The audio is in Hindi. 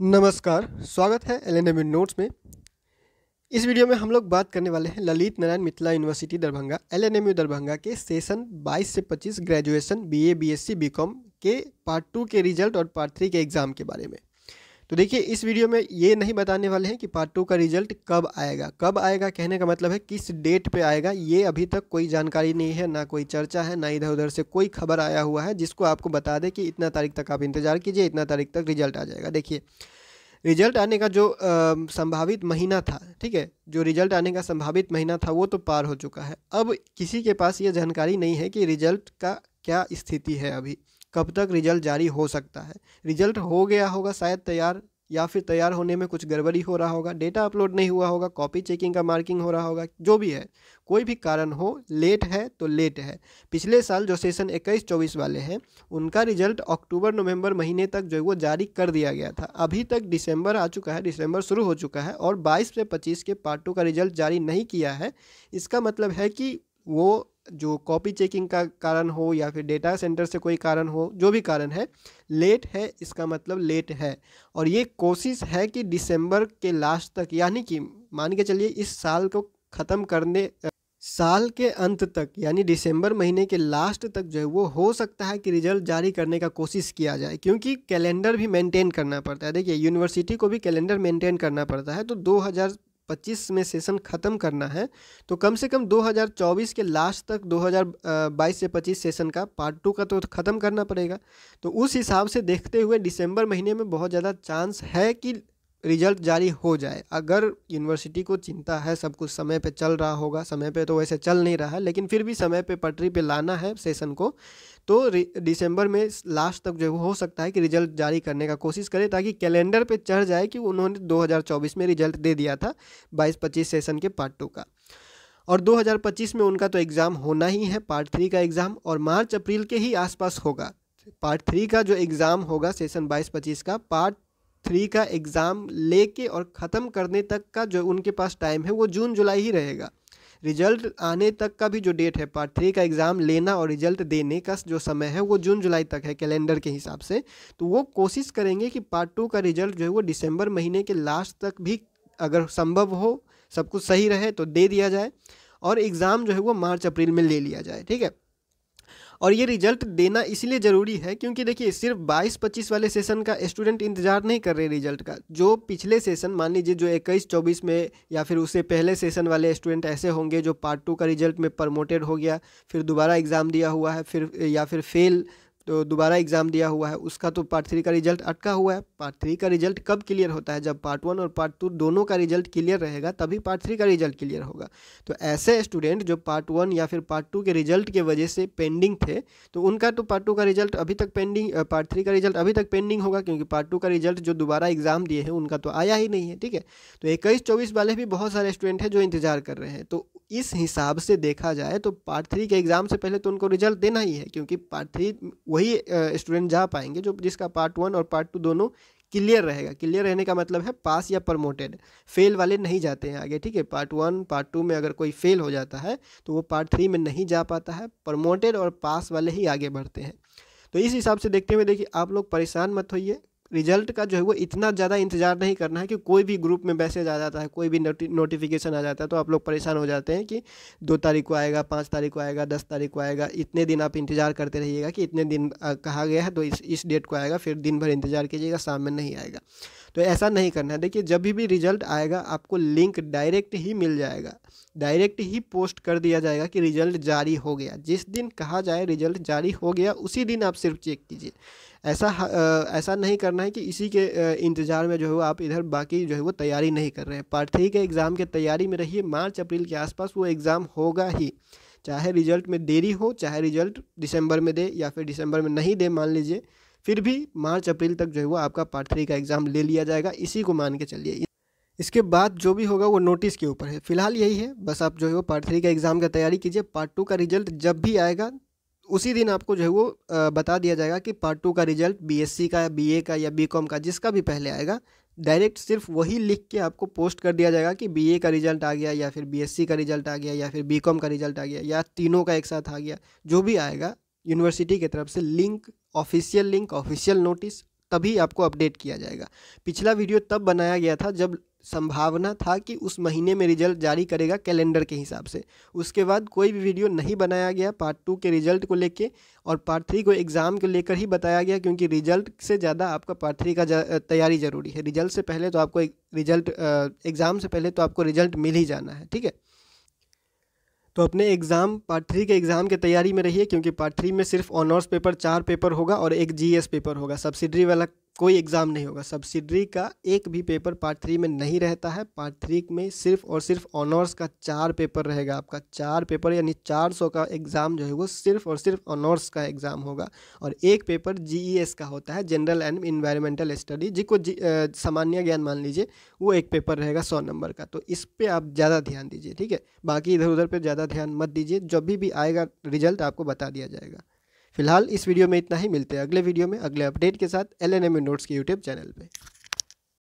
नमस्कार, स्वागत है एलएनएम नोट्स में। इस वीडियो में हम लोग बात करने वाले हैं ललित नारायण मिथिला यूनिवर्सिटी दरभंगा एलएनएमयू दरभंगा के सेशन 22 से 25 ग्रेजुएशन बीए बीएससी बीकॉम के पार्ट 2 के रिजल्ट और पार्ट 3 के एग्ज़ाम के बारे में। तो देखिए, इस वीडियो में ये नहीं बताने वाले हैं कि पार्ट 2 का रिजल्ट कब आएगा कहने का मतलब है किस डेट पे आएगा। ये अभी तक कोई जानकारी नहीं है, ना कोई चर्चा है, ना इधर उधर से कोई खबर आया हुआ है जिसको आपको बता दे कि इतना तारीख तक आप इंतज़ार कीजिए, इतना तारीख तक रिजल्ट आ जाएगा। देखिए, रिजल्ट आने का जो संभावित महीना था, ठीक है, जो रिजल्ट आने का संभावित महीना था वो तो पार हो चुका है। अब किसी के पास ये जानकारी नहीं है कि रिजल्ट का क्या स्थिति है, अभी कब तक रिजल्ट जारी हो सकता है। रिजल्ट हो गया होगा शायद तैयार, या फिर तैयार होने में कुछ गड़बड़ी हो रहा होगा, डेटा अपलोड नहीं हुआ होगा, कॉपी चेकिंग का मार्किंग हो रहा होगा, जो भी है, कोई भी कारण हो, लेट है तो लेट है। पिछले साल जो सेशन 21-24 वाले हैं उनका रिजल्ट अक्टूबर नवंबर महीने तक जो है वो जारी कर दिया गया था। अभी तक दिसंबर आ चुका है, दिसंबर शुरू हो चुका है और 22 से 25 के पार्ट 2 का रिजल्ट जारी नहीं किया है। इसका मतलब है कि वो जो कॉपी चेकिंग का कारण हो या फिर डेटा सेंटर से कोई कारण हो, जो भी कारण है, लेट है, इसका मतलब लेट है। और ये कोशिश है कि दिसंबर के लास्ट तक, यानी कि मान के चलिए इस साल को ख़त्म करने, साल के अंत तक यानी दिसंबर महीने के लास्ट तक जो है वो हो सकता है कि रिजल्ट जारी करने का कोशिश किया जाए, क्योंकि कैलेंडर भी मेंटेन करना पड़ता है। देखिए, यूनिवर्सिटी को भी कैलेंडर मेंटेन करना पड़ता है। तो 2025 में सेशन ख़त्म करना है तो कम से कम 2024 के लास्ट तक 2022 से 25 सेशन का पार्ट 2 का तो ख़त्म करना पड़ेगा। तो उस हिसाब से देखते हुए दिसंबर महीने में बहुत ज़्यादा चांस है कि रिजल्ट जारी हो जाए। अगर यूनिवर्सिटी को चिंता है, सब कुछ समय पे चल रहा होगा, समय पे तो वैसे चल नहीं रहा है, लेकिन फिर भी समय पे पटरी पे लाना है सेशन को, तो दिसंबर में लास्ट तक जो हो सकता है कि रिजल्ट जारी करने का कोशिश करें, ताकि कैलेंडर पे चढ़ जाए कि उन्होंने 2024 में रिजल्ट दे दिया था 22-25 सेशन के पार्ट 2 का। और 2025 में उनका तो एग्ज़ाम होना ही है, पार्ट 3 का एग्ज़ाम, और मार्च अप्रैल के ही आसपास होगा। पार्ट 3 का जो एग्ज़ाम होगा सेशन 22-25 का, पार्ट 3 का एग्ज़ाम लेके और ख़त्म करने तक का जो उनके पास टाइम है वो जून जुलाई ही रहेगा। रिजल्ट आने तक का भी जो डेट है, पार्ट 3 का एग्ज़ाम लेना और रिजल्ट देने का जो समय है वो जून जुलाई तक है कैलेंडर के हिसाब से। तो वो कोशिश करेंगे कि पार्ट 2 का रिजल्ट जो है वो दिसंबर महीने के लास्ट तक भी, अगर संभव हो, सब कुछ सही रहे तो दे दिया जाए, और एग्ज़ाम जो है वो मार्च अप्रैल में ले लिया जाए, ठीक है। और ये रिजल्ट देना इसलिए ज़रूरी है क्योंकि देखिए, सिर्फ 22-25 वाले सेशन का स्टूडेंट इंतजार नहीं कर रहे रिजल्ट का। जो पिछले सेशन, मान लीजिए जो 21-24 में या फिर उससे पहले सेशन वाले स्टूडेंट ऐसे होंगे जो पार्ट 2 का रिजल्ट में प्रमोटेड हो गया, फिर दोबारा एग्ज़ाम दिया हुआ है, फिर या फिर फेल तो दोबारा एग्ज़ाम दिया हुआ है, उसका तो पार्ट 3 का रिजल्ट अटका हुआ है। पार्ट 3 का रिजल्ट कब क्लियर होता है? जब पार्ट 1 और पार्ट 2 दोनों का रिजल्ट क्लियर रहेगा तभी पार्ट 3 का रिजल्ट क्लियर होगा। तो ऐसे स्टूडेंट जो पार्ट 1 या फिर पार्ट 2 के रिजल्ट के वजह से पेंडिंग थे, तो उनका तो पार्ट 2 का रिजल्ट अभी तक पेंडिंग, पार्ट 3 का रिजल्ट अभी तक पेंडिंग होगा, क्योंकि पार्ट 2 का रिजल्ट जो दोबारा एग्ज़ाम दिए हैं उनका तो आया ही नहीं है, ठीक है। तो 21-24 वाले भी बहुत सारे स्टूडेंट हैं जो इंतजार कर रहे हैं। तो इस हिसाब से देखा जाए तो पार्ट 3 के एग्ज़ाम से पहले तो उनको रिजल्ट देना ही है, क्योंकि पार्ट 3 वही स्टूडेंट जा पाएंगे जो जिसका पार्ट 1 और पार्ट 2 दोनों क्लियर रहेगा। क्लियर रहने का मतलब है पास या प्रमोटेड, फेल वाले नहीं जाते हैं आगे, ठीक है। पार्ट 1 पार्ट 2 में अगर कोई फेल हो जाता है तो वो पार्ट 3 में नहीं जा पाता है, प्रमोटेड और पास वाले ही आगे बढ़ते हैं। तो इस हिसाब से देखते हुए देखिए, आप लोग परेशान मत होइए। रिजल्ट का जो है वो इतना ज़्यादा इंतज़ार नहीं करना है कि कोई भी ग्रुप में मैसेज आ जाता है, कोई भी नोटिफिकेशन आ जाता है तो आप लोग परेशान हो जाते हैं कि 2 तारीख को आएगा, 5 तारीख को आएगा, 10 तारीख को आएगा। इतने दिन आप इंतज़ार करते रहिएगा कि इतने दिन कहा गया है तो इस डेट को आएगा, फिर दिन भर इंतज़ार कीजिएगा, शाम में नहीं आएगा। तो ऐसा नहीं करना है। देखिए, जब भी रिजल्ट आएगा आपको लिंक डायरेक्ट ही मिल जाएगा, डायरेक्ट ही पोस्ट कर दिया जाएगा कि रिजल्ट जारी हो गया। जिस दिन कहा जाए रिजल्ट जारी हो गया उसी दिन आप सिर्फ चेक कीजिए। ऐसा नहीं करना है कि इसी के इंतज़ार में जो है आप इधर बाकी जो है वो तैयारी नहीं कर रहे हैं। पार्ट 3 के एग्ज़ाम के तैयारी में रहिए। मार्च अप्रैल के आसपास वो एग्ज़ाम होगा ही, चाहे रिजल्ट में देरी हो, चाहे रिजल्ट दिसंबर में दे या फिर दिसंबर में नहीं दे मान लीजिए, फिर भी मार्च अप्रैल तक जो है वो आपका पार्ट 3 का एग्ज़ाम ले लिया जाएगा, इसी को मान के चलिए। इसके बाद जो भी होगा वो नोटिस के ऊपर है। फिलहाल यही है, बस आप जो है वो पार्ट 3 का एग्ज़ाम का तैयारी कीजिए। पार्ट 2 का रिजल्ट जब भी आएगा उसी दिन आपको जो है वो बता दिया जाएगा कि पार्ट 2 का रिजल्ट बीएससी का, बीए का या बीकॉम का, जिसका भी पहले आएगा, डायरेक्ट सिर्फ वही लिख के आपको पोस्ट कर दिया जाएगा कि बीए का रिजल्ट आ गया या फिर बीएससी का रिजल्ट आ गया या फिर बीकॉम का रिजल्ट आ गया या तीनों का एक साथ आ गया। जो भी आएगा यूनिवर्सिटी की तरफ से लिंक, ऑफिशियल नोटिस तभी आपको अपडेट किया जाएगा। पिछला वीडियो तब बनाया गया था जब संभावना था कि उस महीने में रिजल्ट जारी करेगा कैलेंडर के हिसाब से। उसके बाद कोई भी वीडियो नहीं बनाया गया पार्ट 2 के रिजल्ट को लेके, और पार्ट 3 को एग्ज़ाम को लेकर ही बताया गया, क्योंकि रिजल्ट से ज़्यादा आपका पार्ट 3 का तैयारी ज़रूरी है। रिजल्ट से पहले तो आपको एग्ज़ाम से पहले तो आपको रिजल्ट मिल ही जाना है, ठीक है। तो अपने एग्ज़ाम पार्ट 3 के एग्ज़ाम के तैयारी में रहिए, क्योंकि पार्ट 3 में सिर्फ ऑनर्स पेपर 4 पेपर होगा और एक जीएस पेपर होगा। सब्सिडरी वाला कोई एग्ज़ाम नहीं होगा। सब्सिडरी का एक भी पेपर पार्ट 3 में नहीं रहता है। पार्ट 3 में सिर्फ और सिर्फ ऑनर्स का 4 पेपर रहेगा। आपका 4 पेपर यानी 400 का एग्ज़ाम जो है वो सिर्फ और सिर्फ ऑनर्स का एग्ज़ाम होगा। और एक पेपर जीईएस का होता है, जनरल एंड इन्वायरमेंटल स्टडी, जिसको सामान्य ज्ञान मान लीजिए, वो एक पेपर रहेगा 100 नंबर का। तो इस पर आप ज़्यादा ध्यान दीजिए, ठीक है। बाकी इधर उधर पर ज़्यादा ध्यान मत दीजिए। जब भी आएगा रिजल्ट आपको बता दिया जाएगा। फिलहाल इस वीडियो में इतना ही। मिलते हैं अगले वीडियो में अगले अपडेट के साथ LNMU नोट्स के यूट्यूब चैनल पे।